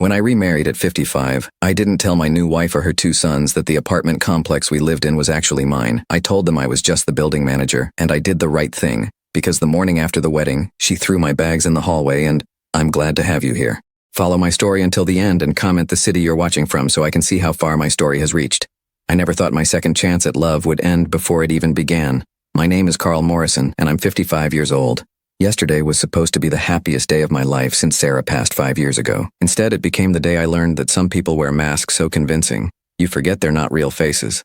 When I remarried at 55, I didn't tell my new wife or her two sons that the apartment complex we lived in was actually mine. I told them I was just the building manager, and I did the right thing, because the morning after the wedding, she threw my bags in the hallway and, "I'm glad to have you here. Follow my story until the end and comment the city you're watching from so I can see how far my story has reached." I never thought my second chance at love would end before it even began. My name is Carl Morrison, and I'm 55 years old. Yesterday was supposed to be the happiest day of my life since Sarah passed 5 years ago. Instead, it became the day I learned that some people wear masks so convincing, you forget they're not real faces.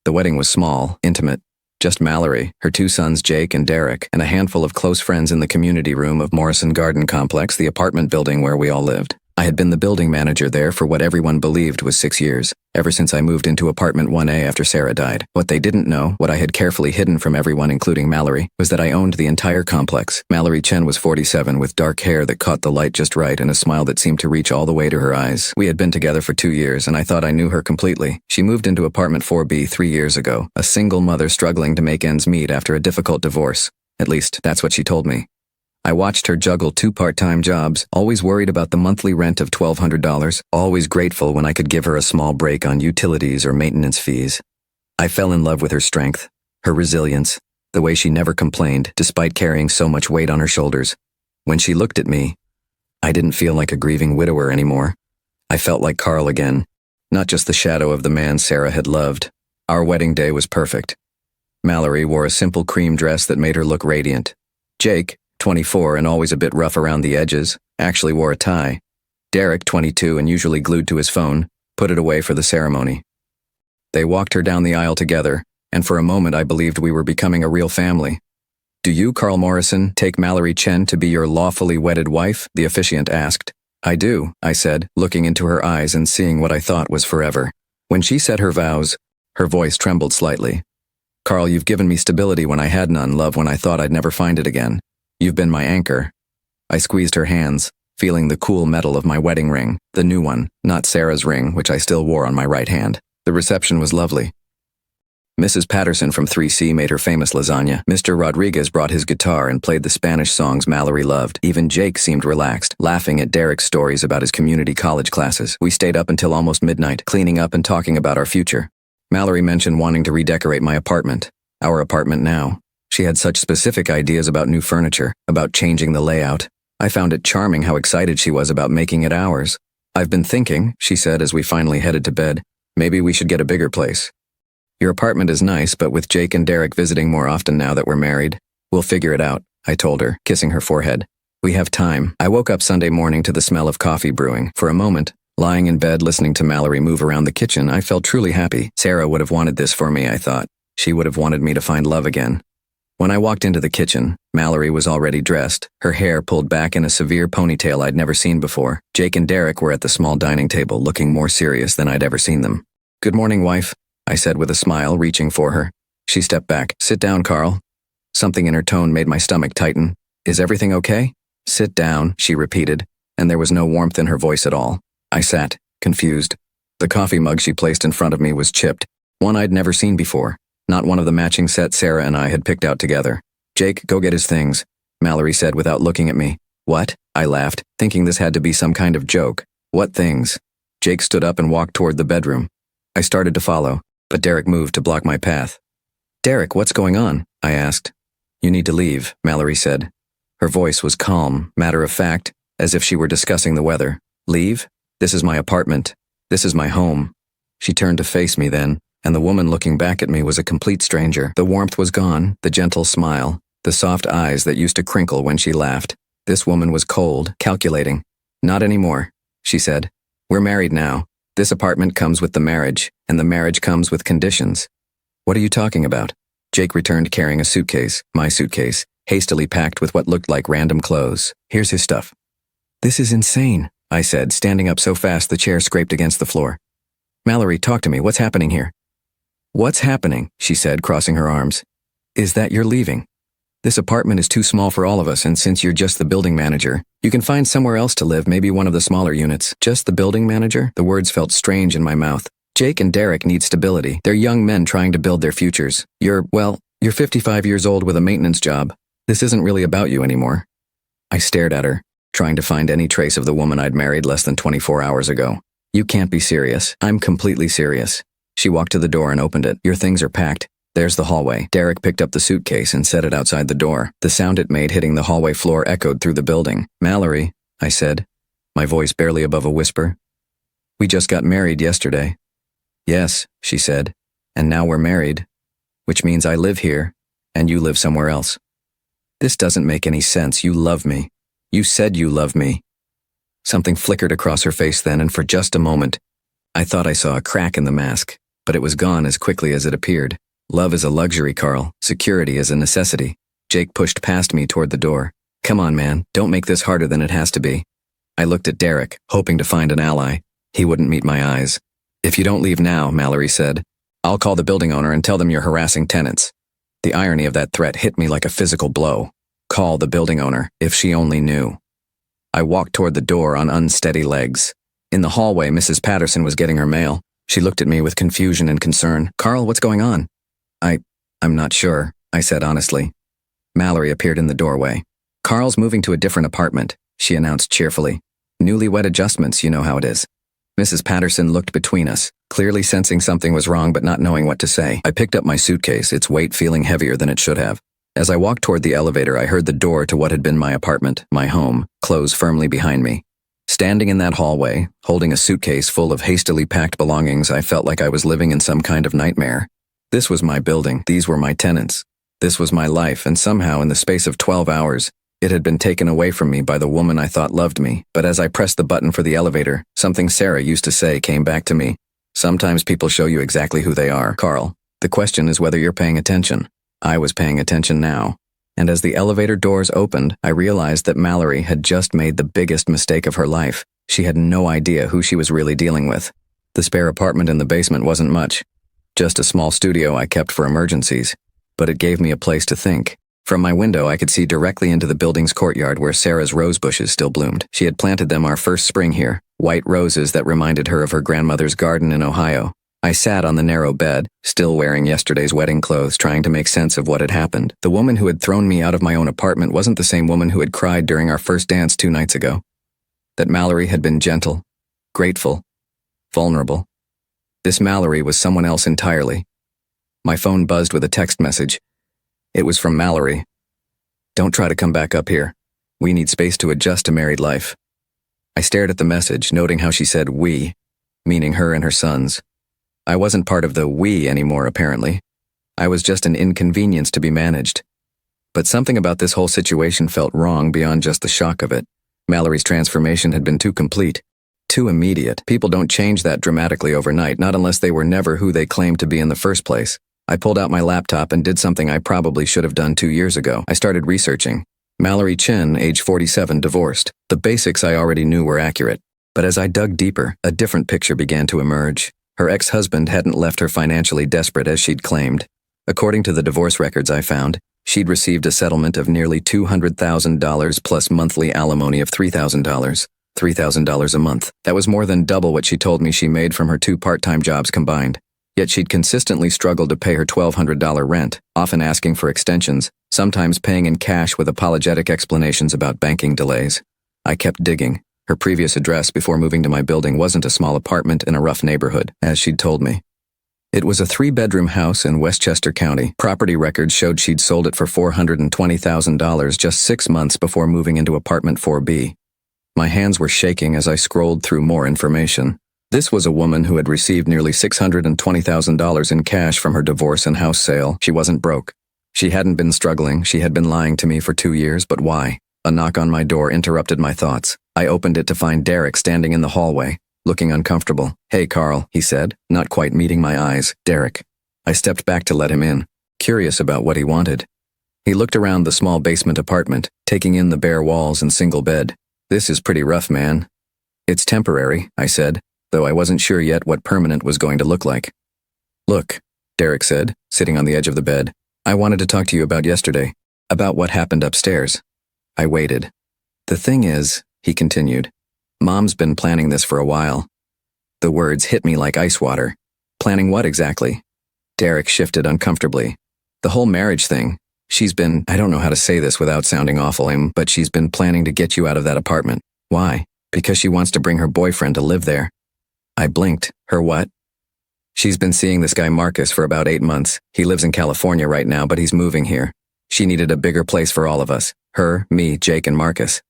The wedding was small, intimate. Just Mallory, her two sons Jake and Derek, and a handful of close friends in the community room of Morrison Garden Complex, the apartment building where we all lived. I had been the building manager there for what everyone believed was 6 years, ever since I moved into apartment 1A after Sarah died. What they didn't know, what I had carefully hidden from everyone including Mallory, was that I owned the entire complex. Mallory Chen was 47 with dark hair that caught the light just right and a smile that seemed to reach all the way to her eyes. We had been together for 2 years and I thought I knew her completely. She moved into apartment 4B 3 years ago, a single mother struggling to make ends meet after a difficult divorce. At least, that's what she told me. I watched her juggle 2 part-time jobs, always worried about the monthly rent of $1,200, always grateful when I could give her a small break on utilities or maintenance fees. I fell in love with her strength, her resilience, the way she never complained despite carrying so much weight on her shoulders. When she looked at me, I didn't feel like a grieving widower anymore. I felt like Carl again, not just the shadow of the man Sarah had loved. Our wedding day was perfect. Mallory wore a simple cream dress that made her look radiant. Jake, 24 and always a bit rough around the edges, actually wore a tie. Derek, 22 and usually glued to his phone, put it away for the ceremony. They walked her down the aisle together, and for a moment I believed we were becoming a real family. "Do you, Carl Morrison, take Mallory Chen to be your lawfully wedded wife?" the officiant asked. "I do," I said, looking into her eyes and seeing what I thought was forever. When she said her vows, her voice trembled slightly. "Carl, you've given me stability when I had none, love when I thought I'd never find it again. You've been my anchor." I squeezed her hands, feeling the cool metal of my wedding ring, the new one, not Sarah's ring, which I still wore on my right hand. The reception was lovely. Mrs. Patterson from 3C made her famous lasagna. Mr. Rodriguez brought his guitar and played the Spanish songs Mallory loved. Even Jake seemed relaxed, laughing at Derek's stories about his community college classes. We stayed up until almost midnight, cleaning up and talking about our future. Mallory mentioned wanting to redecorate my apartment, our apartment now. She had such specific ideas about new furniture, about changing the layout. I found it charming how excited she was about making it ours. "I've been thinking," she said as we finally headed to bed, "maybe we should get a bigger place. Your apartment is nice, but with Jake and Derek visiting more often now that we're married, we'll figure it out," I told her, kissing her forehead. "We have time." I woke up Sunday morning to the smell of coffee brewing. For a moment, lying in bed listening to Mallory move around the kitchen, I felt truly happy. Sarah would have wanted this for me, I thought. She would have wanted me to find love again. When I walked into the kitchen, Mallory was already dressed, her hair pulled back in a severe ponytail I'd never seen before. Jake and Derek were at the small dining table, looking more serious than I'd ever seen them. "Good morning, wife," I said with a smile, reaching for her. She stepped back. "Sit down, Carl." Something in her tone made my stomach tighten. "Is everything okay?" "Sit down," she repeated, and there was no warmth in her voice at all. I sat, confused. The coffee mug she placed in front of me was chipped, one I'd never seen before. Not one of the matching sets Sarah and I had picked out together. "Jake, go get his things," Mallory said without looking at me. "What?" I laughed, thinking this had to be some kind of joke. "What things?" Jake stood up and walked toward the bedroom. I started to follow, but Derek moved to block my path. "Derek, what's going on?" I asked. "You need to leave," Mallory said. Her voice was calm, matter-of-fact, as if she were discussing the weather. "Leave? This is my apartment. This is my home." She turned to face me then, and the woman looking back at me was a complete stranger. The warmth was gone, the gentle smile, the soft eyes that used to crinkle when she laughed. This woman was cold, calculating. "Not anymore," she said. "We're married now. This apartment comes with the marriage, and the marriage comes with conditions." "What are you talking about?" Jake returned carrying a suitcase, my suitcase, hastily packed with what looked like random clothes. "Here's his stuff." "This is insane," I said, standing up so fast the chair scraped against the floor. "Mallory, talk to me. What's happening here?" "What's happening?" she said, crossing her arms. "Is that you're leaving. This apartment is too small for all of us, and since you're just the building manager, you can find somewhere else to live, maybe one of the smaller units." "Just the building manager?" The words felt strange in my mouth. "Jake and Derek need stability. They're young men trying to build their futures. You're 55 years old with a maintenance job. This isn't really about you anymore." I stared at her, trying to find any trace of the woman I'd married less than 24 hours ago. You can't be serious. I'm completely serious. She walked to the door and opened it. Your things are packed. There's the hallway. Derek picked up the suitcase and set it outside the door. The sound it made hitting the hallway floor echoed through the building. Mallory, I said, my voice barely above a whisper. We just got married yesterday. Yes, she said, and now we're married, which means I live here, and you live somewhere else. This doesn't make any sense. You love me. You said you love me. Something flickered across her face then, and for just a moment, I thought I saw a crack in the mask, but it was gone as quickly as it appeared. Love is a luxury, Carl. Security is a necessity. Jake pushed past me toward the door. Come on, man, don't make this harder than it has to be. I looked at Derek, hoping to find an ally. He wouldn't meet my eyes. If you don't leave now, Mallory said, I'll call the building owner and tell them you're harassing tenants. The irony of that threat hit me like a physical blow. Call the building owner, if she only knew. I walked toward the door on unsteady legs. In the hallway, Mrs. Patterson was getting her mail. She looked at me with confusion and concern. Carl, what's going on? I'm not sure, I said honestly. Mallory appeared in the doorway. Carl's moving to a different apartment, she announced cheerfully. Newlywed adjustments, you know how it is. Mrs. Patterson looked between us, clearly sensing something was wrong but not knowing what to say. I picked up my suitcase, its weight feeling heavier than it should have. As I walked toward the elevator, I heard the door to what had been my apartment, my home, close firmly behind me. Standing in that hallway, holding a suitcase full of hastily packed belongings, I felt like I was living in some kind of nightmare. This was my building, these were my tenants. This was my life, and somehow in the space of 12 hours, it had been taken away from me by the woman I thought loved me. But as I pressed the button for the elevator, something Sarah used to say came back to me. Sometimes people show you exactly who they are, Carl. The question is whether you're paying attention. I was paying attention now. And as the elevator doors opened, I realized that Mallory had just made the biggest mistake of her life. She had no idea who she was really dealing with. The spare apartment in the basement wasn't much. Just a small studio I kept for emergencies. But it gave me a place to think. From my window, I could see directly into the building's courtyard where Sarah's rose bushes still bloomed. She had planted them our first spring here, white roses that reminded her of her grandmother's garden in Ohio. I sat on the narrow bed, still wearing yesterday's wedding clothes, trying to make sense of what had happened. The woman who had thrown me out of my own apartment wasn't the same woman who had cried during our first dance 2 nights ago. That Mallory had been gentle, grateful, vulnerable. This Mallory was someone else entirely. My phone buzzed with a text message. It was from Mallory. Don't try to come back up here. We need space to adjust to married life. I stared at the message, noting how she said we, meaning her and her sons. I wasn't part of the we anymore, apparently. I was just an inconvenience to be managed. But something about this whole situation felt wrong beyond just the shock of it. Mallory's transformation had been too complete, too immediate. People don't change that dramatically overnight, not unless they were never who they claimed to be in the first place. I pulled out my laptop and did something I probably should have done 2 years ago. I started researching. Mallory Chin, age 47, divorced. The basics I already knew were accurate. But as I dug deeper, a different picture began to emerge. Her ex-husband hadn't left her financially desperate as she'd claimed. According to the divorce records I found, she'd received a settlement of nearly $200,000 plus monthly alimony of $3,000. $3,000 a month. That was more than double what she told me she made from her 2 part-time jobs combined. Yet she'd consistently struggled to pay her $1,200 rent, often asking for extensions, sometimes paying in cash with apologetic explanations about banking delays. I kept digging. Her previous address before moving to my building wasn't a small apartment in a rough neighborhood, as she'd told me. It was a 3-bedroom house in Westchester County. Property records showed she'd sold it for $420,000 just 6 months before moving into apartment 4B. My hands were shaking as I scrolled through more information. This was a woman who had received nearly $620,000 in cash from her divorce and house sale. She wasn't broke. She hadn't been struggling. She had been lying to me for 2 years, but why? A knock on my door interrupted my thoughts. I opened it to find Derek standing in the hallway, looking uncomfortable. Hey, Carl, he said, not quite meeting my eyes. Derek. I stepped back to let him in, curious about what he wanted. He looked around the small basement apartment, taking in the bare walls and single bed. This is pretty rough, man. It's temporary, I said, though I wasn't sure yet what permanent was going to look like. Look, Derek said, sitting on the edge of the bed. I wanted to talk to you about yesterday, about what happened upstairs. I waited. The thing is, he continued, Mom's been planning this for a while. The words hit me like ice water. Planning what exactly? Derek shifted uncomfortably. The whole marriage thing. I don't know how to say this without sounding awful, but she's been planning to get you out of that apartment. Why? Because she wants to bring her boyfriend to live there. I blinked. Her what? She's been seeing this guy Marcus for about 8 months. He lives in California right now, but he's moving here. She needed a bigger place for all of us. Her, me, Jake, and Marcus.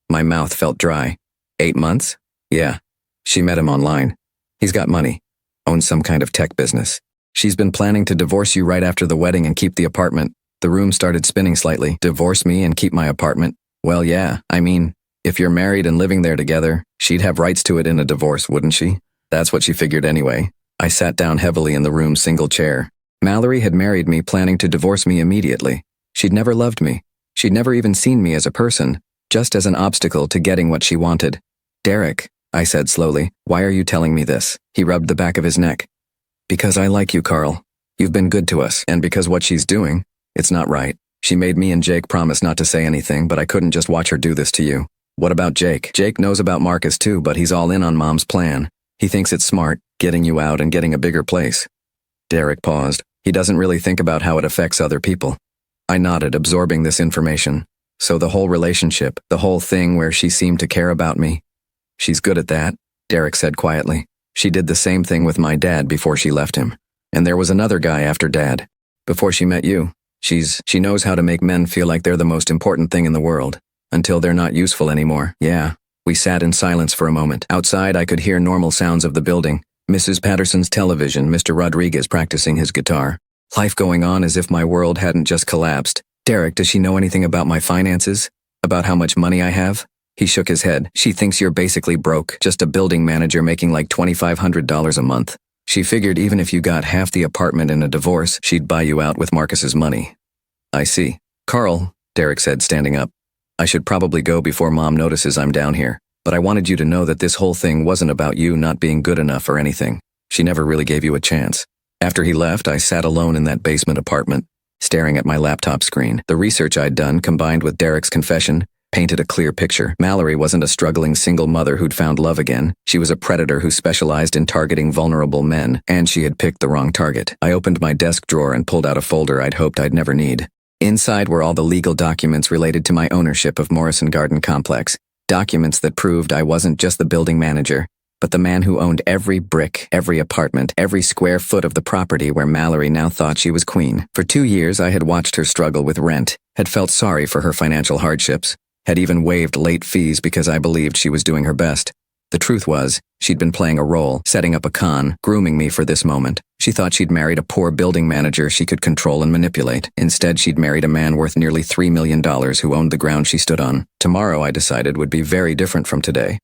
My mouth felt dry. 8 months? Yeah. She met him online. He's got money. Owns some kind of tech business. She's been planning to divorce you right after the wedding and keep the apartment. The room started spinning slightly. Divorce me and keep my apartment? Well, yeah. I mean, if you're married and living there together, she'd have rights to it in a divorce, wouldn't she? That's what she figured anyway. I sat down heavily in the room's single chair. Mallory had married me planning to divorce me immediately. She'd never loved me. She'd never even seen me as a person, just as an obstacle to getting what she wanted. Derek, I said slowly, why are you telling me this? He rubbed the back of his neck. Because I like you, Carl. You've been good to us, and because what she's doing, it's not right. She made me and Jake promise not to say anything, but I couldn't just watch her do this to you. What about Jake? Jake knows about Marcus too, but he's all in on Mom's plan. He thinks it's smart, getting you out and getting a bigger place. Derek paused. He doesn't really think about how it affects other people. I nodded, absorbing this information. So the whole relationship, the whole thing where she seemed to care about me. She's good at that, Derek said quietly. She did the same thing with my dad before she left him. And there was another guy after Dad. Before she met you. She knows how to make men feel like they're the most important thing in the world. Until they're not useful anymore. Yeah. We sat in silence for a moment. Outside, I could hear normal sounds of the building. Mrs. Patterson's television, Mr. Rodriguez practicing his guitar. Life going on as if my world hadn't just collapsed. Derek, does she know anything about my finances? About how much money I have? He shook his head. She thinks you're basically broke, just a building manager making like $2,500 a month. She figured even if you got half the apartment in a divorce, she'd buy you out with Marcus's money. I see. Carl, Derek said, standing up. I should probably go before Mom notices I'm down here, but I wanted you to know that this whole thing wasn't about you not being good enough or anything. She never really gave you a chance. After he left, I sat alone in that basement apartment, staring at my laptop screen. The research I'd done, combined with Derek's confession, painted a clear picture. Mallory wasn't a struggling single mother who'd found love again. She was a predator who specialized in targeting vulnerable men, and she had picked the wrong target. I opened my desk drawer and pulled out a folder I'd hoped I'd never need. Inside were all the legal documents related to my ownership of Morrison Garden Complex, documents that proved I wasn't just the building manager, but the man who owned every brick, every apartment, every square foot of the property where Mallory now thought she was queen. For 2 years, I had watched her struggle with rent, had felt sorry for her financial hardships, had even waived late fees because I believed she was doing her best. The truth was, she'd been playing a role, setting up a con, grooming me for this moment. She thought she'd married a poor building manager she could control and manipulate. Instead, she'd married a man worth nearly $3 million who owned the ground she stood on. Tomorrow, I decided, would be very different from today.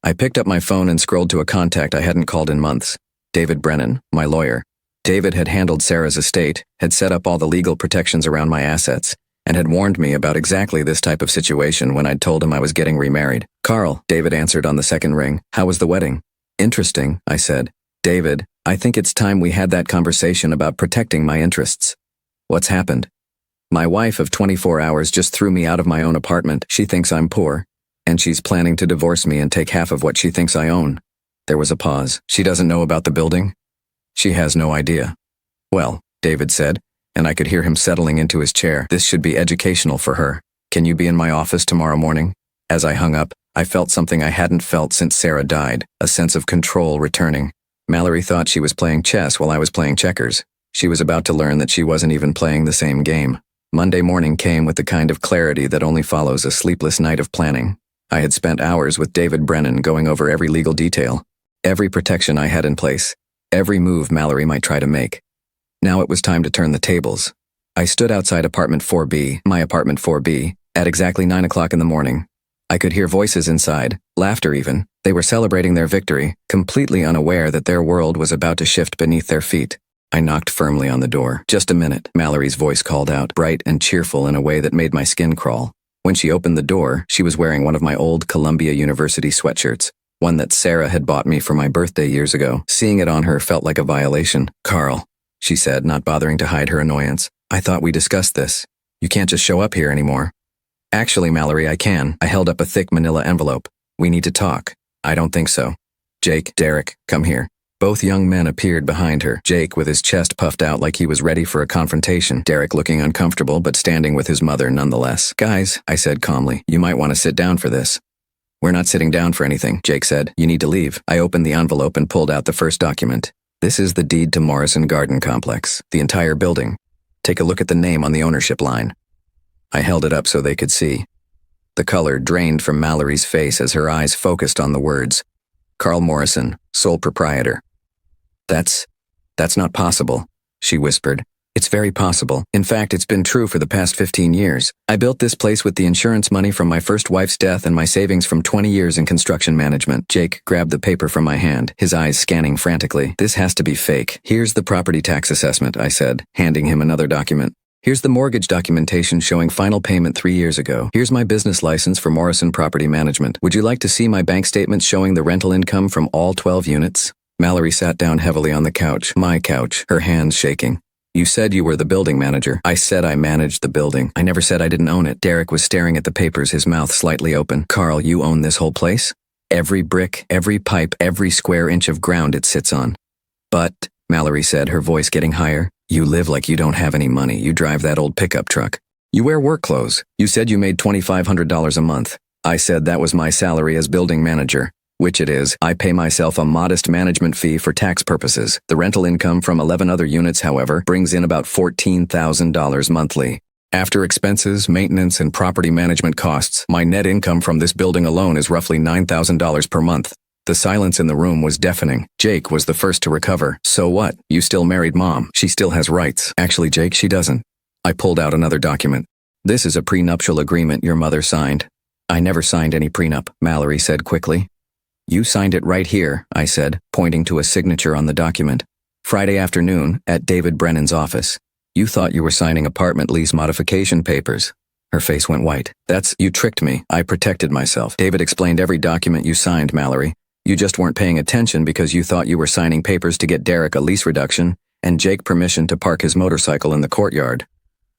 I picked up my phone and scrolled to a contact I hadn't called in months. David Brennan, my lawyer. David had handled Sarah's estate, had set up all the legal protections around my assets, and had warned me about exactly this type of situation when I'd told him I was getting remarried. Carl, David answered on the second ring. How was the wedding? Interesting, I said. David, I think it's time we had that conversation about protecting my interests. What's happened? My wife of 24 hours just threw me out of my own apartment. She thinks I'm poor, and she's planning to divorce me and take half of what she thinks I own. There was a pause. She doesn't know about the building? She has no idea. Well, David said, and I could hear him settling into his chair. This should be educational for her. Can you be in my office tomorrow morning? As I hung up, I felt something I hadn't felt since Sarah died, a sense of control returning. Mallory thought she was playing chess while I was playing checkers. She was about to learn that she wasn't even playing the same game. Monday morning came with the kind of clarity that only follows a sleepless night of planning. I had spent hours with David Brennan going over every legal detail, every protection I had in place, every move Mallory might try to make. Now it was time to turn the tables. I stood outside apartment 4B, my apartment 4B, at exactly 9 o'clock in the morning. I could hear voices inside, laughter even. They were celebrating their victory, completely unaware that their world was about to shift beneath their feet. I knocked firmly on the door. Just a minute, Mallory's voice called out, bright and cheerful in a way that made my skin crawl. When she opened the door, she was wearing one of my old Columbia University sweatshirts, one that Sarah had bought me for my birthday years ago. Seeing it on her felt like a violation. Carl, she said, not bothering to hide her annoyance. I thought we discussed this. You can't just show up here anymore. Actually, Mallory, I can. I held up a thick manila envelope. We need to talk. I don't think so. Jake, Derek, come here. Both young men appeared behind her, Jake with his chest puffed out like he was ready for a confrontation, Derek looking uncomfortable but standing with his mother nonetheless. "Guys," I said calmly, "you might want to sit down for this." "We're not sitting down for anything," Jake said. "You need to leave." I opened the envelope and pulled out the first document. "This is the deed to Morrison Garden Complex, the entire building. Take a look at the name on the ownership line." I held it up so they could see. The color drained from Mallory's face as her eyes focused on the words. "Carl Morrison, sole proprietor." That's not possible," she whispered. "It's very possible. In fact, it's been true for the past 15 years. I built this place with the insurance money from my first wife's death and my savings from 20 years in construction management." Jake grabbed the paper from my hand, his eyes scanning frantically. "This has to be fake." "Here's the property tax assessment," I said, handing him another document. "Here's the mortgage documentation showing final payment 3 years ago. Here's my business license for Morrison Property Management. Would you like to see my bank statements showing the rental income from all 12 units? Mallory sat down heavily on the couch, my couch, her hands shaking. "You said you were the building manager." "I said I managed the building. I never said I didn't own it." Derek was staring at the papers, his mouth slightly open. "Carl, you own this whole place? Every brick, every pipe, every square inch of ground it sits on." "But," Mallory said, her voice getting higher, "you live like you don't have any money. You drive that old pickup truck. You wear work clothes. You said you made $2,500 a month. I said that was my salary as building manager. Which it is. I pay myself a modest management fee for tax purposes. The rental income from 11 other units, however, brings in about $14,000 monthly. After expenses, maintenance, and property management costs, my net income from this building alone is roughly $9,000 per month." The silence in the room was deafening. Jake was the first to recover. "So what? You still married Mom. She still has rights." "Actually, Jake, she doesn't." I pulled out another document. "This is a prenuptial agreement your mother signed." "I never signed any prenup," Mallory said quickly. "You signed it right here," I said, pointing to a signature on the document. "Friday afternoon, at David Brennan's office. You thought you were signing apartment lease modification papers." Her face went white. "You tricked me. I protected myself. David explained every document you signed, Mallory. You just weren't paying attention because you thought you were signing papers to get Derek a lease reduction and Jake permission to park his motorcycle in the courtyard."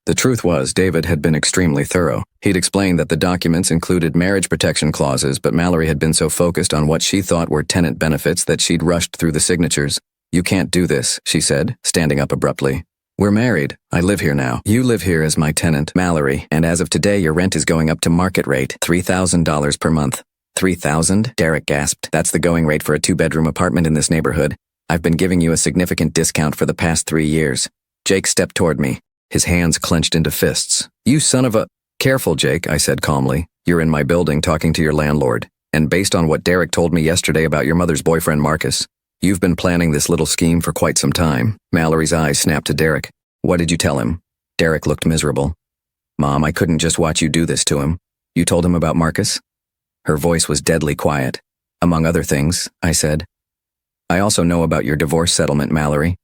The truth was, David had been extremely thorough. He'd explained that the documents included marriage protection clauses, but Mallory had been so focused on what she thought were tenant benefits that she'd rushed through the signatures. "You can't do this," she said, standing up abruptly. "We're married. I live here now. You live here as my tenant, Mallory, and as of today your rent is going up to market rate, $3,000 per month." "3,000? Derek gasped. "That's the going rate for a 2-bedroom apartment in this neighborhood. I've been giving you a significant discount for the past 3 years. Jake stepped toward me, his hands clenched into fists. "You son of a—" "Careful, Jake," I said calmly. "You're in my building talking to your landlord. And based on what Derek told me yesterday about your mother's boyfriend Marcus, you've been planning this little scheme for quite some time." Mallory's eyes snapped to Derek. "What did you tell him?" Derek looked miserable. "Mom, I couldn't just watch you do this to him. You told him about Marcus?" Her voice was deadly quiet. "Among other things," I said. "I also know about your divorce settlement, Mallory.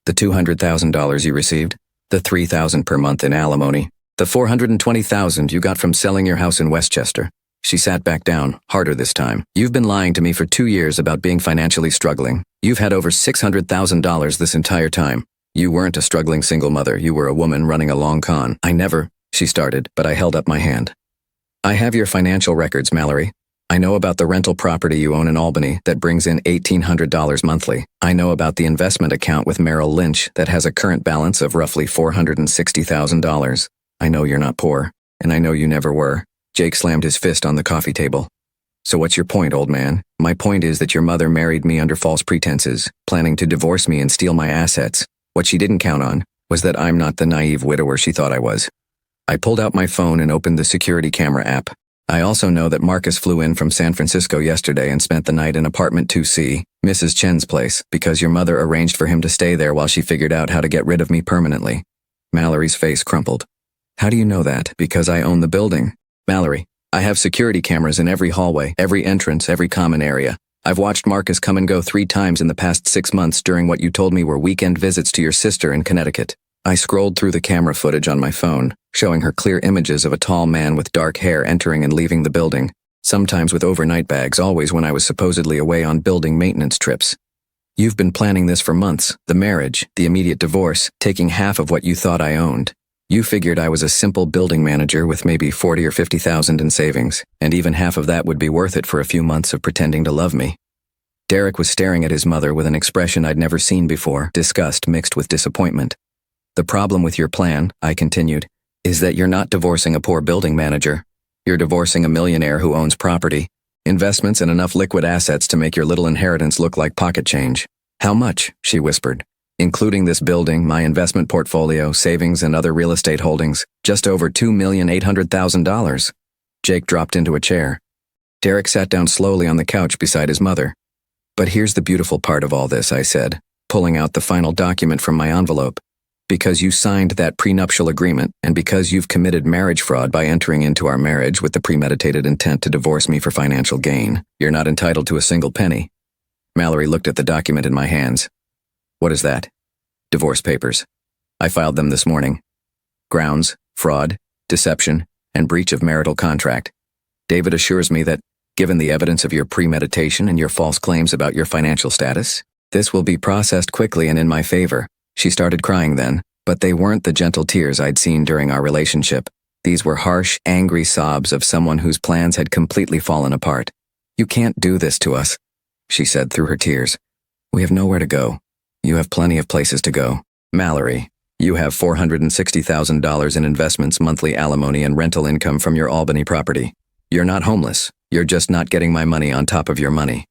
The $200,000 you received. The $3,000 per month in alimony. The $420,000 you got from selling your house in Westchester." She sat back down, harder this time. "You've been lying to me for 2 years about being financially struggling. You've had over $600,000 this entire time. You weren't a struggling single mother. You were a woman running a long con." "I never," she started, but I held up my hand. "I have your financial records, Mallory. I know about the rental property you own in Albany that brings in $1,800 monthly. I know about the investment account with Merrill Lynch that has a current balance of roughly $460,000. I know you're not poor, and I know you never were." Jake slammed his fist on the coffee table. "So what's your point, old man?" "My point is that your mother married me under false pretenses, planning to divorce me and steal my assets. What she didn't count on was that I'm not the naive widower she thought I was." I pulled out my phone and opened the security camera app. "I also know that Marcus flew in from San Francisco yesterday and spent the night in apartment 2C, Mrs. Chen's place, because your mother arranged for him to stay there while she figured out how to get rid of me permanently." Mallory's face crumpled. "How do you know that?" "Because I own the building. Mallory, I have security cameras in every hallway, every entrance, every common area. I've watched Marcus come and go 3 times in the past 6 months during what you told me were weekend visits to your sister in Connecticut." I scrolled through the camera footage on my phone, showing her clear images of a tall man with dark hair entering and leaving the building, sometimes with overnight bags, always when I was supposedly away on building maintenance trips. "You've been planning this for months, the marriage, the immediate divorce, taking half of what you thought I owned. You figured I was a simple building manager with maybe 40 or 50,000 in savings, and even half of that would be worth it for a few months of pretending to love me." Derek was staring at his mother with an expression I'd never seen before, disgust mixed with disappointment. The problem with your plan, I continued, is that you're not divorcing a poor building manager. You're divorcing a millionaire who owns property, investments, and enough liquid assets to make your little inheritance look like pocket change. How much? She whispered. Including this building, my investment portfolio, savings, and other real estate holdings, just over $2,800,000. Jake dropped into a chair. Derek sat down slowly on the couch beside his mother. But here's the beautiful part of all this, I said, pulling out the final document from my envelope. Because you signed that prenuptial agreement, and because you've committed marriage fraud by entering into our marriage with the premeditated intent to divorce me for financial gain, you're not entitled to a single penny. Mallory looked at the document in my hands. What is that? Divorce papers. I filed them this morning. Grounds, fraud, deception, and breach of marital contract. David assures me that, given the evidence of your premeditation and your false claims about your financial status, this will be processed quickly and in my favor. She started crying then, but they weren't the gentle tears I'd seen during our relationship. These were harsh, angry sobs of someone whose plans had completely fallen apart. You can't do this to us, she said through her tears. We have nowhere to go. You have plenty of places to go. Mallory, you have $460,000 in investments, monthly alimony, and rental income from your Albany property. You're not homeless. You're just not getting my money on top of your money.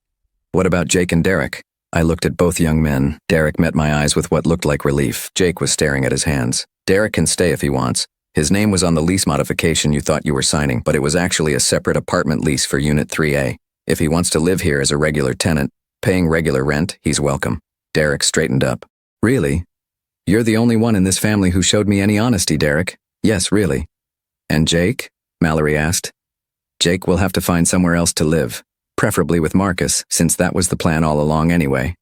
What about Jake and Derek? I looked at both young men. Derek met my eyes with what looked like relief. Jake was staring at his hands. Derek can stay if he wants. His name was on the lease modification you thought you were signing, but it was actually a separate apartment lease for Unit 3A. If he wants to live here as a regular tenant, paying regular rent, he's welcome. Derek straightened up. Really? You're the only one in this family who showed me any honesty, Derek. Yes, really. And Jake? Mallory asked. Jake will have to find somewhere else to live. Preferably with Marcus, since that was the plan all along anyway.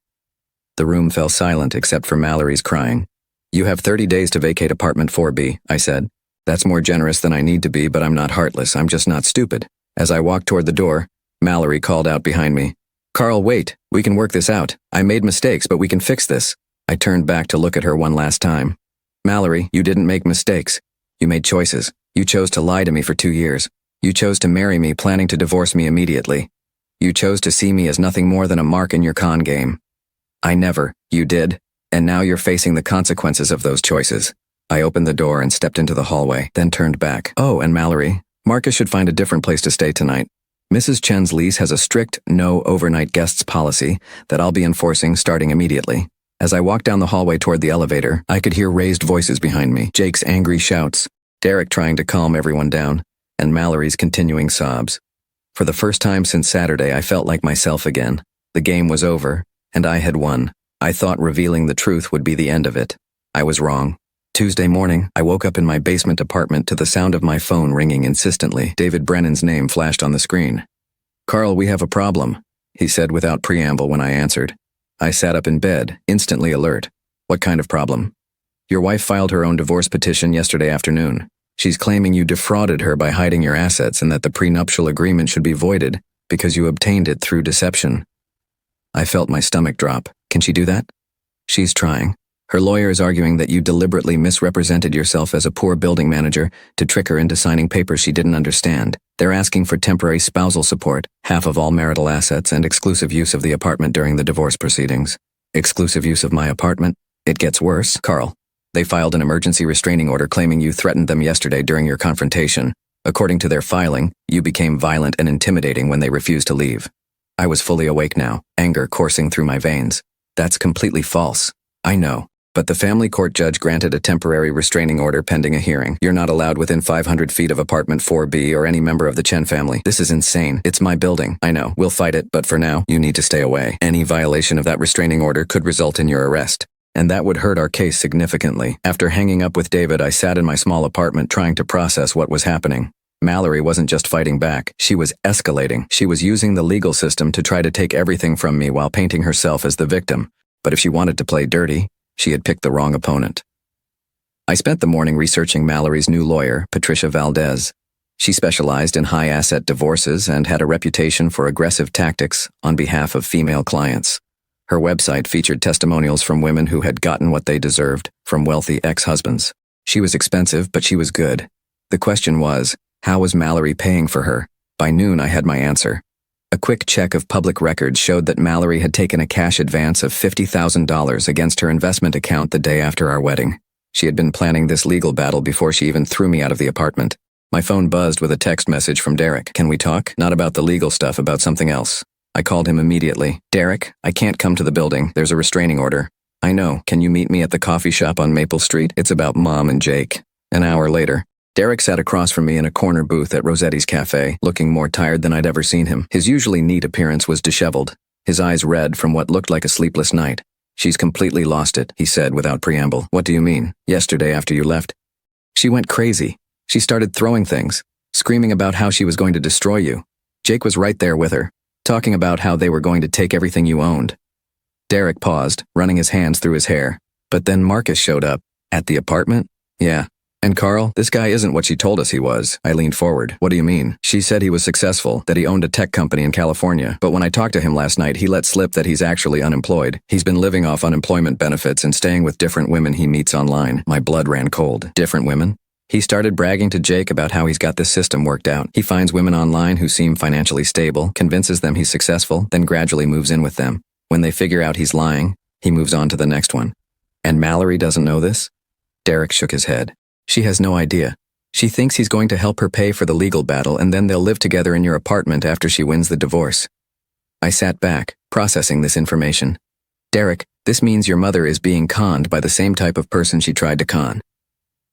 The room fell silent except for Mallory's crying. You have 30 days to vacate apartment 4B, I said. That's more generous than I need to be, but I'm not heartless, I'm just not stupid. As I walked toward the door, Mallory called out behind me. Carl, wait, we can work this out. I made mistakes, but we can fix this. I turned back to look at her one last time. Mallory, you didn't make mistakes. You made choices. You chose to lie to me for 2 years. You chose to marry me, planning to divorce me immediately. You chose to see me as nothing more than a mark in your con game. I never. You did. And now you're facing the consequences of those choices. I opened the door and stepped into the hallway, then turned back. Oh, and Mallory, Marcus should find a different place to stay tonight. Mrs. Chen's lease has a strict no overnight guests policy that I'll be enforcing starting immediately. As I walked down the hallway toward the elevator, I could hear raised voices behind me, Jake's angry shouts, Derek trying to calm everyone down, and Mallory's continuing sobs. For the first time since Saturday, I felt like myself again. The game was over, and I had won. I thought revealing the truth would be the end of it. I was wrong. Tuesday morning, I woke up in my basement apartment to the sound of my phone ringing insistently. David Brennan's name flashed on the screen. Carl, we have a problem, he said without preamble when I answered. I sat up in bed, instantly alert. What kind of problem? Your wife filed her own divorce petition yesterday afternoon. She's claiming you defrauded her by hiding your assets and that the prenuptial agreement should be voided because you obtained it through deception. I felt my stomach drop. Can she do that? She's trying. Her lawyer is arguing that you deliberately misrepresented yourself as a poor building manager to trick her into signing papers she didn't understand. They're asking for temporary spousal support, half of all marital assets, and exclusive use of the apartment during the divorce proceedings. Exclusive use of my apartment? It gets worse, Carl. They filed an emergency restraining order claiming you threatened them yesterday during your confrontation. According to their filing, you became violent and intimidating when they refused to leave. I was fully awake now, anger coursing through my veins. That's completely false. I know. But the family court judge granted a temporary restraining order pending a hearing. You're not allowed within 500 feet of apartment 4B or any member of the Chen family. This is insane. It's my building. I know. We'll fight it, but for now, you need to stay away. Any violation of that restraining order could result in your arrest. And that would hurt our case significantly. After hanging up with David, I sat in my small apartment trying to process what was happening. Mallory wasn't just fighting back. She was escalating. She was using the legal system to try to take everything from me while painting herself as the victim. But if she wanted to play dirty, she had picked the wrong opponent. I spent the morning researching Mallory's new lawyer, Patricia Valdez. She specialized in high-asset divorces and had a reputation for aggressive tactics on behalf of female clients. Her website featured testimonials from women who had gotten what they deserved from wealthy ex-husbands. She was expensive, but she was good. The question was, how was Mallory paying for her? By noon, I had my answer. A quick check of public records showed that Mallory had taken a cash advance of $50,000 against her investment account the day after our wedding. She had been planning this legal battle before she even threw me out of the apartment. My phone buzzed with a text message from Derek. Can we talk? Not about the legal stuff, about something else. I called him immediately. Derek, I can't come to the building. There's a restraining order. I know. Can you meet me at the coffee shop on Maple Street? It's about Mom and Jake. An hour later, Derek sat across from me in a corner booth at Rosetti's Cafe, looking more tired than I'd ever seen him. His usually neat appearance was disheveled, his eyes red from what looked like a sleepless night. She's completely lost it, he said without preamble. What do you mean? Yesterday after you left? She went crazy. She started throwing things, screaming about how she was going to destroy you. Jake was right there with her, talking about how they were going to take everything you owned. Derek paused, running his hands through his hair. But then Marcus showed up. At the apartment? Yeah. And Carl, this guy isn't what she told us he was. I leaned forward. What do you mean? She said he was successful, that he owned a tech company in California. But when I talked to him last night, he let slip that he's actually unemployed. He's been living off unemployment benefits and staying with different women he meets online. My blood ran cold. Different women? He started bragging to Jake about how he's got this system worked out. He finds women online who seem financially stable, convinces them he's successful, then gradually moves in with them. When they figure out he's lying, he moves on to the next one. And Mallory doesn't know this? Derek shook his head. She has no idea. She thinks he's going to help her pay for the legal battle and then they'll live together in your apartment after she wins the divorce. I sat back, processing this information. Derek, this means your mother is being conned by the same type of person she tried to con.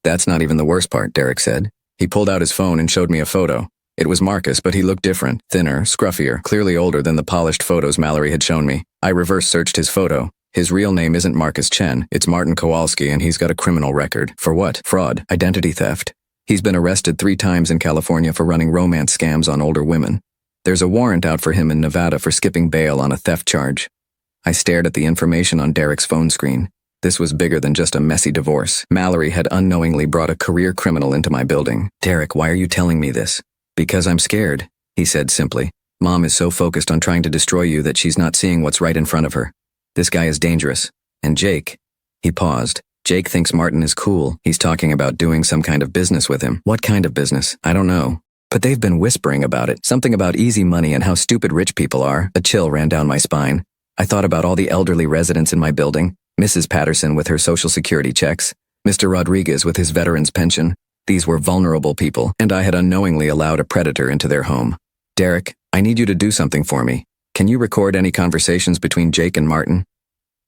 That's not even the worst part, Derek said. He pulled out his phone and showed me a photo. It was Marcus, but he looked different, thinner, scruffier, clearly older than the polished photos Mallory had shown me. I reverse searched his photo. His real name isn't Marcus Chen, it's Martin Kowalski, and he's got a criminal record. For what? Fraud, identity theft. He's been arrested 3 times in California for running romance scams on older women. There's a warrant out for him in Nevada for skipping bail on a theft charge. I stared at the information on Derek's phone screen. This was bigger than just a messy divorce. Mallory had unknowingly brought a career criminal into my building. Derek, why are you telling me this? Because I'm scared, he said simply. Mom is so focused on trying to destroy you that she's not seeing what's right in front of her. This guy is dangerous. And Jake. He paused. Jake thinks Martin is cool. He's talking about doing some kind of business with him. What kind of business? I don't know. But they've been whispering about it. Something about easy money and how stupid rich people are. A chill ran down my spine. I thought about all the elderly residents in my building. Mrs. Patterson with her Social Security checks. Mr. Rodriguez with his veteran's pension. These were vulnerable people, and I had unknowingly allowed a predator into their home. Derek, I need you to do something for me. Can you record any conversations between Jake and Martin?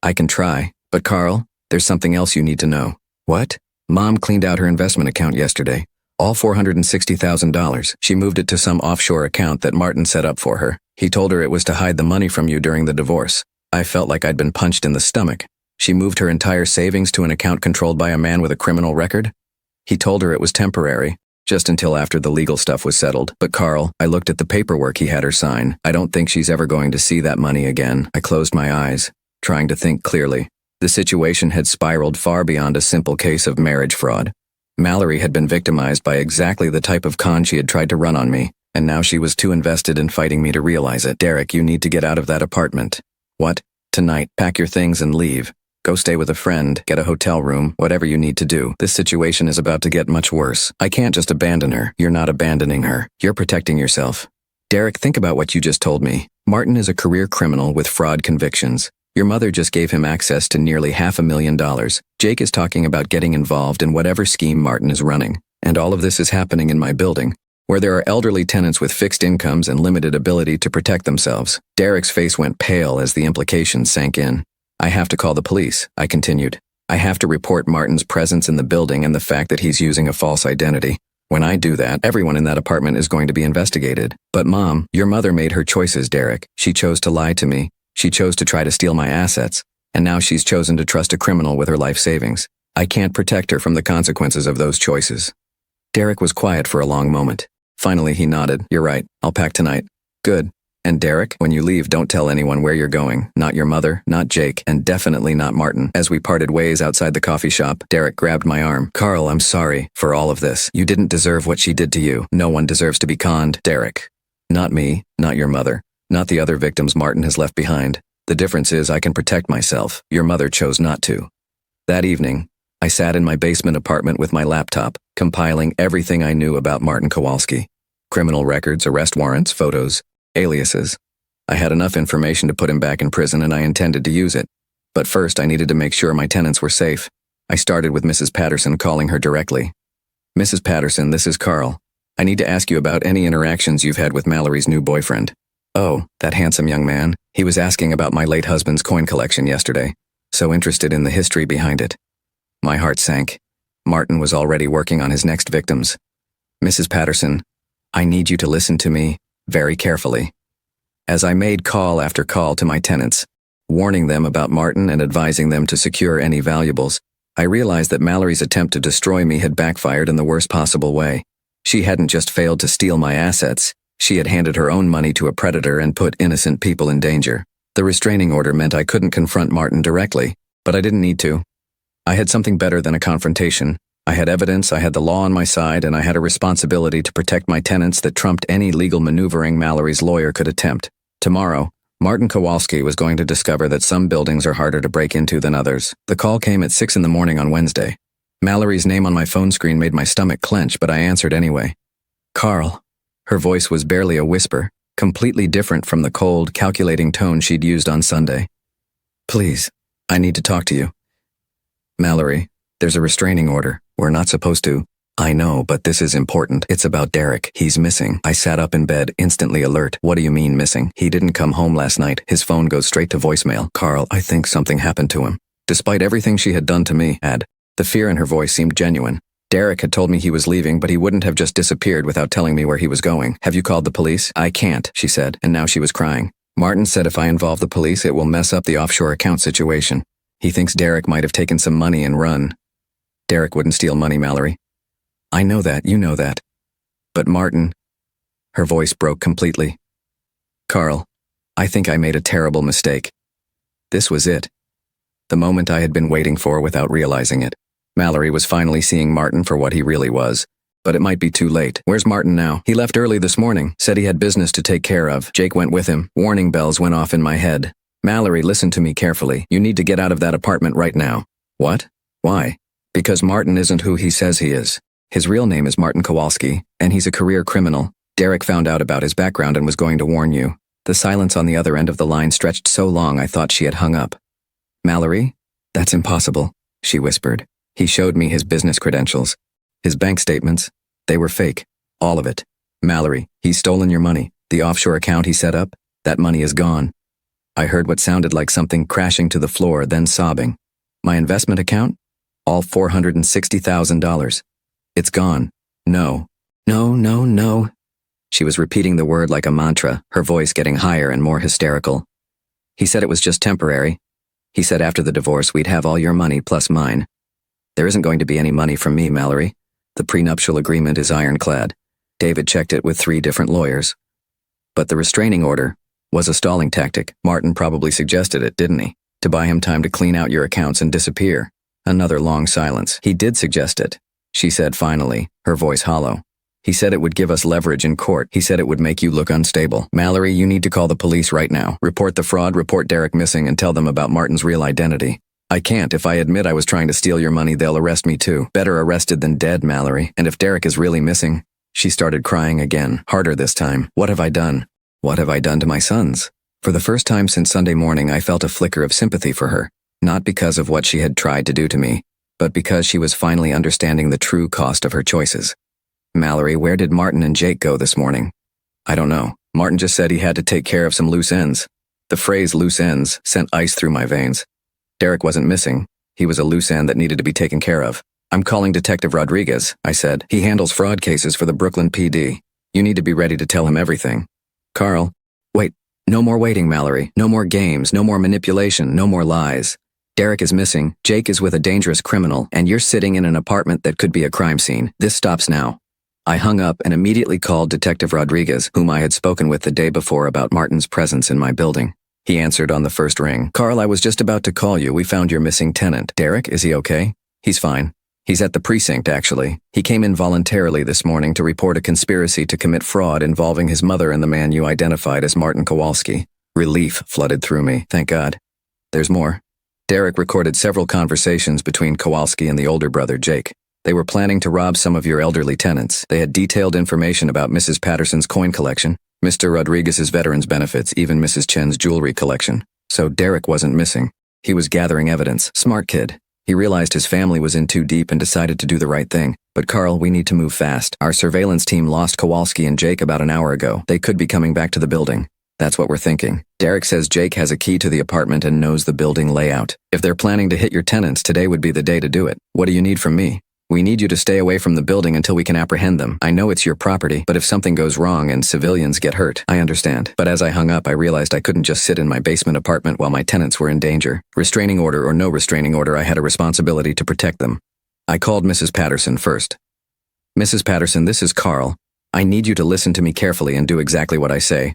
I can try, but Carl, there's something else you need to know. What? Mom cleaned out her investment account yesterday. All $460,000. She moved it to some offshore account that Martin set up for her. He told her it was to hide the money from you during the divorce. I felt like I'd been punched in the stomach. She moved her entire savings to an account controlled by a man with a criminal record? He told her it was temporary, just until after the legal stuff was settled. But Carl, I looked at the paperwork he had her sign. I don't think she's ever going to see that money again. I closed my eyes, trying to think clearly. The situation had spiraled far beyond a simple case of marriage fraud. Mallory had been victimized by exactly the type of con she had tried to run on me, and now she was too invested in fighting me to realize it. Derek, you need to get out of that apartment. What? Tonight, pack your things and leave. Go stay with a friend, get a hotel room, whatever you need to do. This situation is about to get much worse. I can't just abandon her. You're not abandoning her. You're protecting yourself. Derek, think about what you just told me. Martin is a career criminal with fraud convictions. Your mother just gave him access to nearly $500,000. Jake is talking about getting involved in whatever scheme Martin is running. And all of this is happening in my building, where there are elderly tenants with fixed incomes and limited ability to protect themselves. Derek's face went pale as the implications sank in. I have to call the police, I continued. I have to report Martin's presence in the building and the fact that he's using a false identity. When I do that, everyone in that apartment is going to be investigated. But Mom, your mother made her choices, Derek. She chose to lie to me. She chose to try to steal my assets. And now she's chosen to trust a criminal with her life savings. I can't protect her from the consequences of those choices. Derek was quiet for a long moment. Finally, he nodded. You're right. I'll pack tonight. Good. And Derek, when you leave, don't tell anyone where you're going. Not your mother, not Jake, and definitely not Martin. As we parted ways outside the coffee shop, Derek grabbed my arm. Carl, I'm sorry for all of this. You didn't deserve what she did to you. No one deserves to be conned. Derek. Not me, not your mother, not the other victims Martin has left behind. The difference is I can protect myself. Your mother chose not to. That evening, I sat in my basement apartment with my laptop, compiling everything I knew about Martin Kowalski. Criminal records, arrest warrants, photos. Aliases. I had enough information to put him back in prison and I intended to use it. But first I needed to make sure my tenants were safe. I started with Mrs. Patterson, calling her directly. Mrs. Patterson, this is Carl. I need to ask you about any interactions you've had with Mallory's new boyfriend. Oh, that handsome young man. He was asking about my late husband's coin collection yesterday. So interested in the history behind it. My heart sank. Martin was already working on his next victims. Mrs. Patterson, I need you to listen to me very carefully. As I made call after call to my tenants, warning them about Martin and advising them to secure any valuables, I realized that Mallory's attempt to destroy me had backfired in the worst possible way. She hadn't just failed to steal my assets, she had handed her own money to a predator and put innocent people in danger. The restraining order meant I couldn't confront Martin directly, but I didn't need to. I had something better than a confrontation. I had evidence, I had the law on my side, and I had a responsibility to protect my tenants that trumped any legal maneuvering Mallory's lawyer could attempt. Tomorrow, Martin Kowalski was going to discover that some buildings are harder to break into than others. The call came at 6 in the morning on Wednesday. Mallory's name on my phone screen made my stomach clench, but I answered anyway. Carl. Her voice was barely a whisper, completely different from the cold, calculating tone she'd used on Sunday. Please, I need to talk to you. Mallory, there's a restraining order. We're not supposed to. I know, but this is important. It's about Derek. He's missing. I sat up in bed, instantly alert. What do you mean missing? He didn't come home last night. His phone goes straight to voicemail. Carl, I think something happened to him. Despite everything she had done to me, the fear in her voice seemed genuine. Derek had told me he was leaving, but he wouldn't have just disappeared without telling me where he was going. Have you called the police? I can't, she said, and now she was crying. Martin said if I involve the police, it will mess up the offshore account situation. He thinks Derek might have taken some money and run. Derek wouldn't steal money, Mallory. I know that, you know that. But Martin... Her voice broke completely. Carl, I think I made a terrible mistake. This was it. The moment I had been waiting for without realizing it. Mallory was finally seeing Martin for what he really was. But it might be too late. Where's Martin now? He left early this morning, said he had business to take care of. Jake went with him. Warning bells went off in my head. Mallory, listen to me carefully. You need to get out of that apartment right now. What? Why? Because Martin isn't who he says he is. His real name is Martin Kowalski, and he's a career criminal. Derek found out about his background and was going to warn you. The silence on the other end of the line stretched so long I thought she had hung up. Mallory? That's impossible, she whispered. He showed me his business credentials. His bank statements. They were fake. All of it. Mallory, he's stolen your money. The offshore account he set up, that money is gone. I heard what sounded like something crashing to the floor, then sobbing. My investment account? All $460,000. It's gone. No. No, no, no. She was repeating the word like a mantra, her voice getting higher and more hysterical. He said it was just temporary. He said after the divorce we'd have all your money plus mine. There isn't going to be any money from me, Mallory. The prenuptial agreement is ironclad. David checked it with 3 different lawyers. But the restraining order was a stalling tactic. Martin probably suggested it, didn't he? To buy him time to clean out your accounts and disappear. Another long silence. He did suggest it, she said finally, her voice hollow. He said it would give us leverage in court. He said it would make you look unstable. Mallory, you need to call the police right now. Report the fraud, report Derek missing, and tell them about Martin's real identity. I can't. If I admit I was trying to steal your money, they'll arrest me too. Better arrested than dead, Mallory. And if Derek is really missing... She started crying again, harder this time. What have I done? What have I done to my sons? For the first time since Sunday morning, I felt a flicker of sympathy for her. Not because of what she had tried to do to me, but because she was finally understanding the true cost of her choices. Mallory, where did Martin and Jake go this morning? I don't know. Martin just said he had to take care of some loose ends. The phrase loose ends sent ice through my veins. Derek wasn't missing. He was a loose end that needed to be taken care of. I'm calling Detective Rodriguez, I said. He handles fraud cases for the Brooklyn PD. You need to be ready to tell him everything. Carl, wait. No more waiting, Mallory. No more games, no more manipulation, no more lies. Derek is missing, Jake is with a dangerous criminal, and you're sitting in an apartment that could be a crime scene. This stops now. I hung up and immediately called Detective Rodriguez, whom I had spoken with the day before about Martin's presence in my building. He answered on the first ring. Carl, I was just about to call you. We found your missing tenant. Derek, is he okay? He's fine. He's at the precinct, actually. He came in voluntarily this morning to report a conspiracy to commit fraud involving his mother and the man you identified as Martin Kowalski. Relief flooded through me, thank God. There's more. Derek recorded several conversations between Kowalski and the older brother, Jake. They were planning to rob some of your elderly tenants. They had detailed information about Mrs. Patterson's coin collection. Mr. Rodriguez's veterans benefits, even Mrs. Chen's jewelry collection. So Derek wasn't missing. He was gathering evidence. Smart kid. He realized his family was in too deep and decided to do the right thing. But Carl, we need to move fast. Our surveillance team lost Kowalski and Jake about an hour ago. They could be coming back to the building. That's what we're thinking. Derek says Jake has a key to the apartment and knows the building layout. If they're planning to hit your tenants, today would be the day to do it. What do you need from me? We need you to stay away from the building until we can apprehend them. I know it's your property, but if something goes wrong and civilians get hurt, I understand. But as I hung up, I realized I couldn't just sit in my basement apartment while my tenants were in danger. Restraining order or no restraining order, I had a responsibility to protect them. I called Mrs. Patterson first. Mrs. Patterson, this is Carl. I need you to listen to me carefully and do exactly what I say.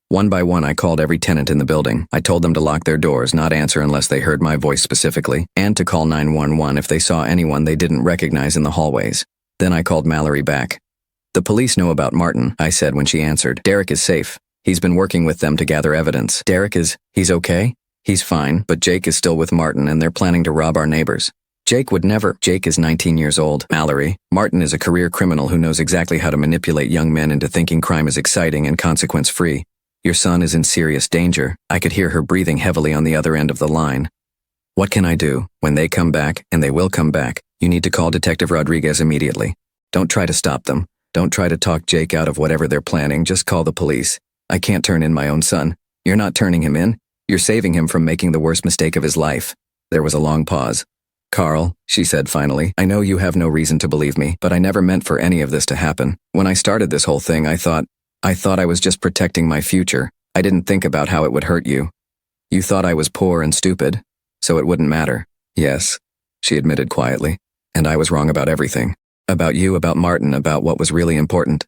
One by one, I called every tenant in the building. I told them to lock their doors, not answer unless they heard my voice specifically, and to call 911 if they saw anyone they didn't recognize in the hallways. Then I called Mallory back. The police know about Martin, I said when she answered. Derek is safe. He's been working with them to gather evidence. He's okay? He's fine, but Jake is still with Martin and they're planning to rob our neighbors. Jake would never. Jake is 19 years old. Mallory, Martin is a career criminal who knows exactly how to manipulate young men into thinking crime is exciting and consequence-free. Your son is in serious danger. I could hear her breathing heavily on the other end of the line. What can I do? When they come back, and they will come back, you need to call Detective Rodriguez immediately. Don't try to stop them. Don't try to talk Jake out of whatever they're planning. Just call the police. I can't turn in my own son. You're not turning him in. You're saving him from making the worst mistake of his life. There was a long pause. Carl, she said finally, I know you have no reason to believe me, but I never meant for any of this to happen. When I started this whole thing, I thought I was just protecting my future. I didn't think about how it would hurt you. You thought I was poor and stupid, so it wouldn't matter. Yes, she admitted quietly. And I was wrong about everything. About you, about Martin, about what was really important.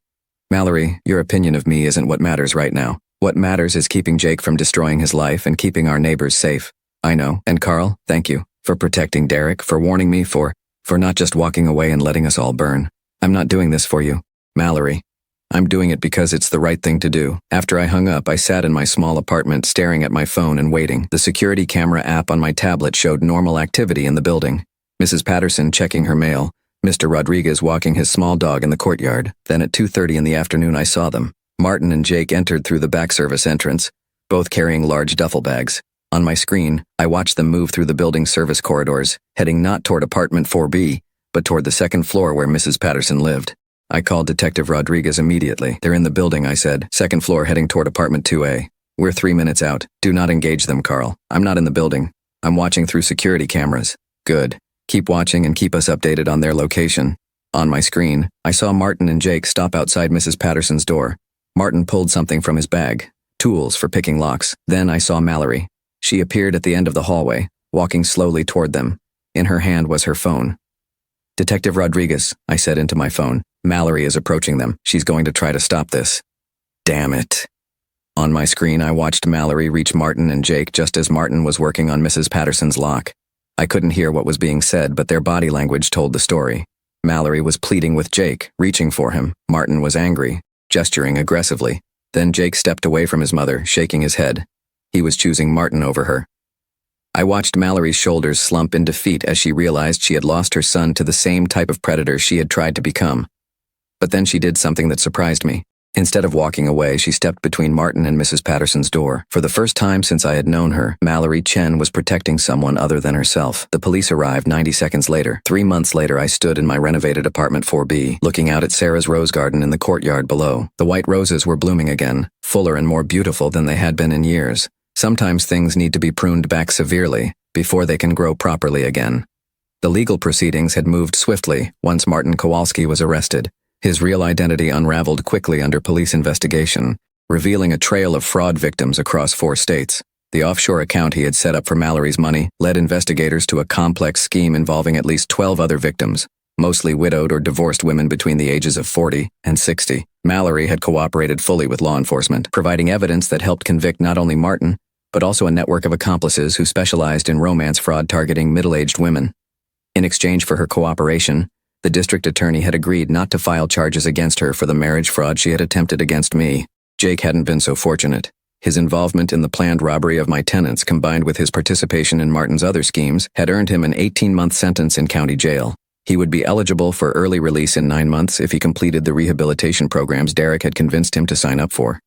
Mallory, your opinion of me isn't what matters right now. What matters is keeping Jake from destroying his life and keeping our neighbors safe. I know. And Carl, thank you for protecting Derek, for warning me, for not just walking away and letting us all burn. I'm not doing this for you, Mallory. I'm doing it because it's the right thing to do. After I hung up, I sat in my small apartment staring at my phone and waiting. The security camera app on my tablet showed normal activity in the building. Mrs. Patterson checking her mail, Mr. Rodriguez walking his small dog in the courtyard. Then at 2:30 in the afternoon I saw them. Martin and Jake entered through the back service entrance, both carrying large duffel bags. On my screen, I watched them move through the building's service corridors, heading not toward apartment 4B, but toward the second floor where Mrs. Patterson lived. I called Detective Rodriguez immediately. They're in the building, I said. Second floor heading toward apartment 2A. We're 3 minutes out. Do not engage them, Carl. I'm not in the building. I'm watching through security cameras. Good. Keep watching and keep us updated on their location. On my screen, I saw Martin and Jake stop outside Mrs. Patterson's door. Martin pulled something from his bag. Tools for picking locks. Then I saw Mallory. She appeared at the end of the hallway, walking slowly toward them. In her hand was her phone. Detective Rodriguez, I said into my phone. Mallory is approaching them. She's going to try to stop this. Damn it. On my screen, I watched Mallory reach Martin and Jake just as Martin was working on Mrs. Patterson's lock. I couldn't hear what was being said, but their body language told the story. Mallory was pleading with Jake, reaching for him. Martin was angry, gesturing aggressively. Then Jake stepped away from his mother, shaking his head. He was choosing Martin over her. I watched Mallory's shoulders slump in defeat as she realized she had lost her son to the same type of predator she had tried to become. But then she did something that surprised me. Instead of walking away, she stepped between Martin and Mrs. Patterson's door. For the first time since I had known her, Mallory Chen was protecting someone other than herself. The police arrived 90 seconds later. 3 months later, I stood in my renovated apartment 4B, looking out at Sarah's rose garden in the courtyard below. The white roses were blooming again, fuller and more beautiful than they had been in years. Sometimes things need to be pruned back severely before they can grow properly again. The legal proceedings had moved swiftly once Martin Kowalski was arrested. His real identity unraveled quickly under police investigation, revealing a trail of fraud victims across 4 states. The offshore account he had set up for Mallory's money led investigators to a complex scheme involving at least 12 other victims, mostly widowed or divorced women between the ages of 40 and 60. Mallory had cooperated fully with law enforcement, providing evidence that helped convict not only Martin, but also a network of accomplices who specialized in romance fraud targeting middle-aged women. In exchange for her cooperation, the district attorney had agreed not to file charges against her for the marriage fraud she had attempted against me. Jake hadn't been so fortunate. His involvement in the planned robbery of my tenants, combined with his participation in Martin's other schemes, had earned him an 18-month sentence in county jail. He would be eligible for early release in 9 months if he completed the rehabilitation programs Derek had convinced him to sign up for.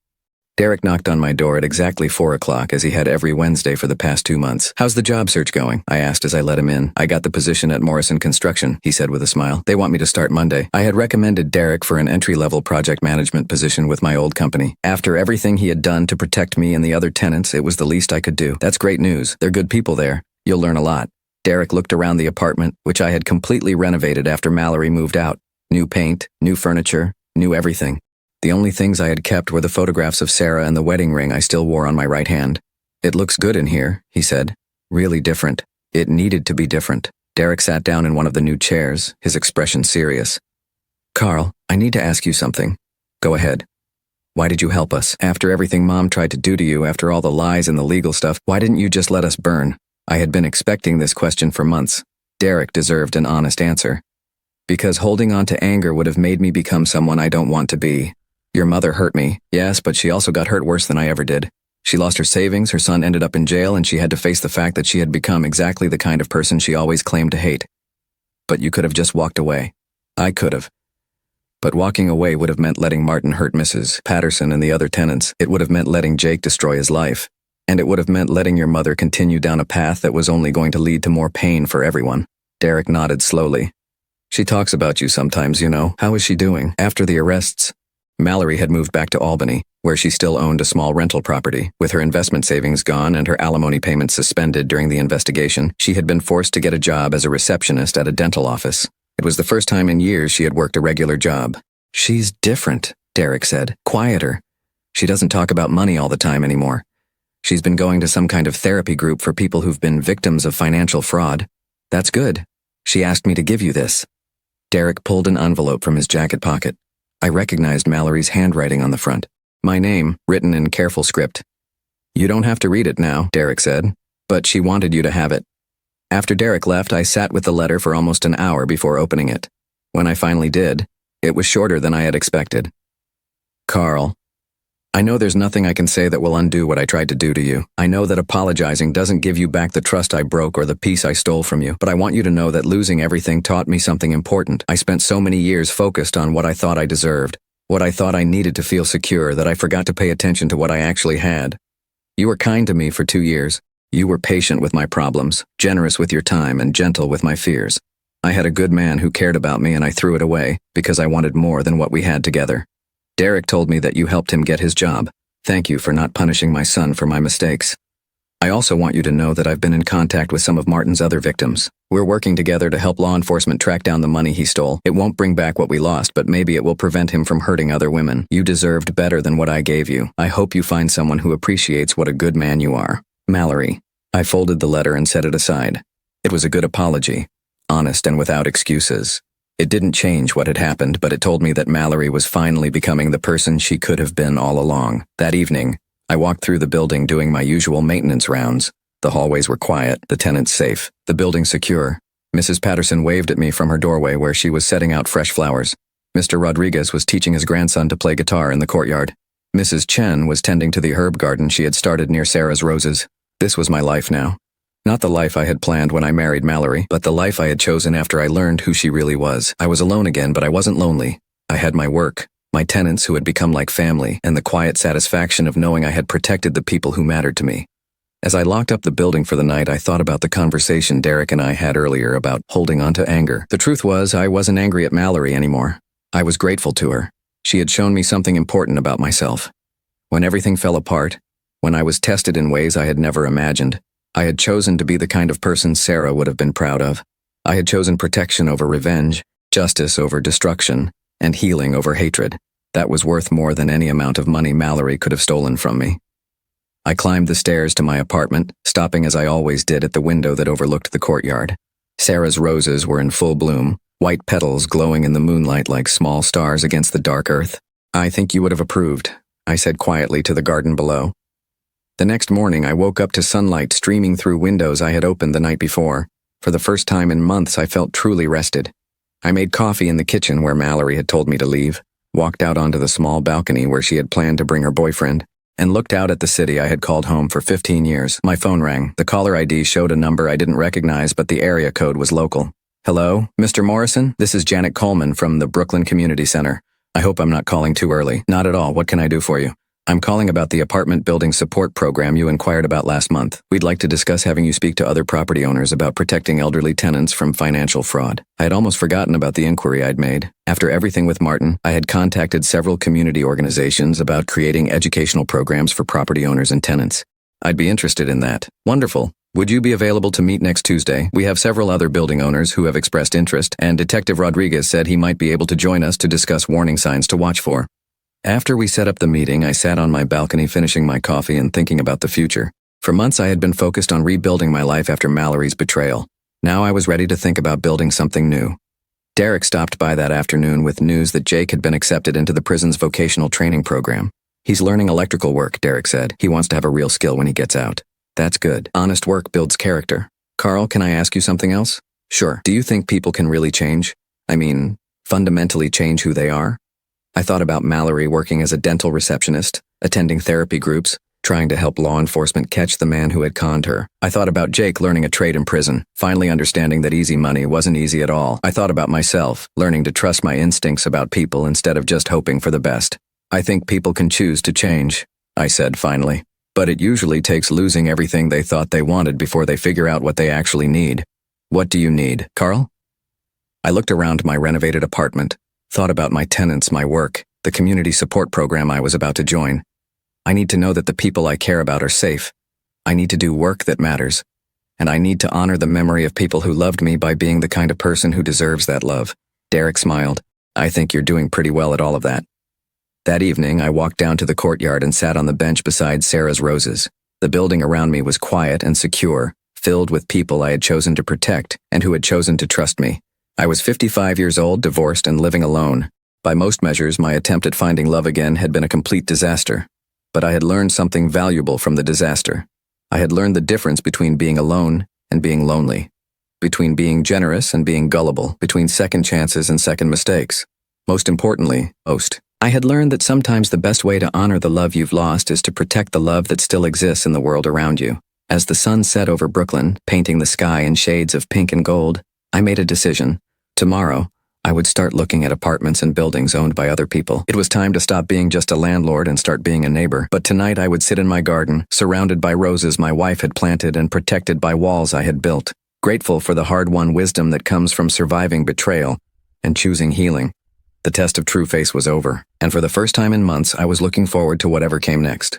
Derek knocked on my door at exactly 4 o'clock, as he had every Wednesday for the past 2 months. "How's the job search going?" I asked as I let him in. "I got the position at Morrison Construction," he said with a smile. "They want me to start Monday." I had recommended Derek for an entry-level project management position with my old company. After everything he had done to protect me and the other tenants, it was the least I could do. "That's great news. They're good people there. You'll learn a lot." Derek looked around the apartment, which I had completely renovated after Mallory moved out. New paint, new furniture, new everything. The only things I had kept were the photographs of Sarah and the wedding ring I still wore on my right hand. "It looks good in here," he said. "Really different. It needed to be different." Derek sat down in one of the new chairs, his expression serious. "Carl, I need to ask you something." "Go ahead." "Why did you help us? After everything Mom tried to do to you, after all the lies and the legal stuff, why didn't you just let us burn?" I had been expecting this question for months. Derek deserved an honest answer. "Because holding on to anger would have made me become someone I don't want to be. Your mother hurt me, yes, but she also got hurt worse than I ever did. She lost her savings, her son ended up in jail, and she had to face the fact that she had become exactly the kind of person she always claimed to hate. But you could have just walked away. I could have. But walking away would have meant letting Martin hurt Mrs. Patterson and the other tenants. It would have meant letting Jake destroy his life. And it would have meant letting your mother continue down a path that was only going to lead to more pain for everyone." Derek nodded slowly. "She talks about you sometimes, you know. How is she doing? After the arrests?" Mallory had moved back to Albany, where she still owned a small rental property. With her investment savings gone and her alimony payments suspended during the investigation, she had been forced to get a job as a receptionist at a dental office. It was the first time in years she had worked a regular job. "She's different," Derek said. "Quieter. She doesn't talk about money all the time anymore. She's been going to some kind of therapy group for people who've been victims of financial fraud. That's good. She asked me to give you this." Derek pulled an envelope from his jacket pocket. I recognized Mallory's handwriting on the front. My name, written in careful script. "You don't have to read it now," Derek said, "but she wanted you to have it." After Derek left, I sat with the letter for almost an hour before opening it. When I finally did, it was shorter than I had expected. "Carl, I know there's nothing I can say that will undo what I tried to do to you. I know that apologizing doesn't give you back the trust I broke or the peace I stole from you, but I want you to know that losing everything taught me something important. I spent so many years focused on what I thought I deserved, what I thought I needed to feel secure, that I forgot to pay attention to what I actually had. You were kind to me for 2 years. You were patient with my problems, generous with your time, and gentle with my fears. I had a good man who cared about me, and I threw it away because I wanted more than what we had together. Derek told me that you helped him get his job. Thank you for not punishing my son for my mistakes. I also want you to know that I've been in contact with some of Martin's other victims. We're working together to help law enforcement track down the money he stole. It won't bring back what we lost, but maybe it will prevent him from hurting other women. You deserved better than what I gave you. I hope you find someone who appreciates what a good man you are. Mallory." I folded the letter and set it aside. It was a good apology, honest and without excuses. It didn't change what had happened, but it told me that Mallory was finally becoming the person she could have been all along. That evening, I walked through the building doing my usual maintenance rounds. The hallways were quiet, the tenants safe, the building secure. Mrs. Patterson waved at me from her doorway where she was setting out fresh flowers. Mr. Rodriguez was teaching his grandson to play guitar in the courtyard. Mrs. Chen was tending to the herb garden she had started near Sarah's roses. This was my life now. Not the life I had planned when I married Mallory, but the life I had chosen after I learned who she really was. I was alone again, but I wasn't lonely. I had my work, my tenants who had become like family, and the quiet satisfaction of knowing I had protected the people who mattered to me. As I locked up the building for the night, I thought about the conversation Derek and I had earlier about holding on to anger. The truth was, I wasn't angry at Mallory anymore. I was grateful to her. She had shown me something important about myself. When everything fell apart, when I was tested in ways I had never imagined, I had chosen to be the kind of person Sarah would have been proud of. I had chosen protection over revenge, justice over destruction, and healing over hatred. That was worth more than any amount of money Mallory could have stolen from me. I climbed the stairs to my apartment, stopping as I always did at the window that overlooked the courtyard. Sarah's roses were in full bloom, white petals glowing in the moonlight like small stars against the dark earth. "I think you would have approved," I said quietly to the garden below. The next morning, I woke up to sunlight streaming through windows I had opened the night before. For the first time in months, I felt truly rested. I made coffee in the kitchen where Mallory had told me to leave, walked out onto the small balcony where she had planned to bring her boyfriend, and looked out at the city I had called home for 15 years. My phone rang. The caller ID showed a number I didn't recognize, but the area code was local. "Hello, Mr. Morrison? This is Janet Coleman from the Brooklyn Community Center. I hope I'm not calling too early." "Not at all. What can I do for you?" I'm calling about the apartment building support program you inquired about last month. We'd like to discuss having you speak to other property owners about protecting elderly tenants from financial fraud. I had almost forgotten about the inquiry I'd made. After everything with Martin, I had contacted several community organizations about creating educational programs for property owners and tenants. I'd be interested in that. Wonderful. Would you be available to meet next Tuesday? We have several other building owners who have expressed interest, and Detective Rodriguez said he might be able to join us to discuss warning signs to watch for. After we set up the meeting, I sat on my balcony finishing my coffee and thinking about the future. For months I had been focused on rebuilding my life after Mallory's betrayal. Now I was ready to think about building something new. Derek stopped by that afternoon with news that Jake had been accepted into the prison's vocational training program. He's learning electrical work, Derek said. He wants to have a real skill when he gets out. That's good. Honest work builds character. Carl, can I ask you something else? Sure. Do you think people can really change? I mean, fundamentally change who they are? I thought about Mallory working as a dental receptionist, attending therapy groups, trying to help law enforcement catch the man who had conned her. I thought about Jake learning a trade in prison, finally understanding that easy money wasn't easy at all. I thought about myself, learning to trust my instincts about people instead of just hoping for the best. I think people can choose to change, I said finally. But it usually takes losing everything they thought they wanted before they figure out what they actually need. What do you need, Carl? I looked around my renovated apartment, thought about my tenants, my work, the community support program I was about to join. I need to know that the people I care about are safe. I need to do work that matters. And I need to honor the memory of people who loved me by being the kind of person who deserves that love. Derek smiled. I think you're doing pretty well at all of that. That evening, I walked down to the courtyard and sat on the bench beside Sarah's roses. The building around me was quiet and secure, filled with people I had chosen to protect and who had chosen to trust me. I was 55 years old, divorced, and living alone. By most measures, my attempt at finding love again had been a complete disaster. But I had learned something valuable from the disaster. I had learned the difference between being alone and being lonely, between being generous and being gullible, between second chances and second mistakes. Most importantly, I had learned that sometimes the best way to honor the love you've lost is to protect the love that still exists in the world around you. As the sun set over Brooklyn, painting the sky in shades of pink and gold, I made a decision. Tomorrow, I would start looking at apartments and buildings owned by other people. It was time to stop being just a landlord and start being a neighbor. But tonight I would sit in my garden, surrounded by roses my wife had planted and protected by walls I had built, grateful for the hard-won wisdom that comes from surviving betrayal and choosing healing. The test of true face was over, and for the first time in months I was looking forward to whatever came next.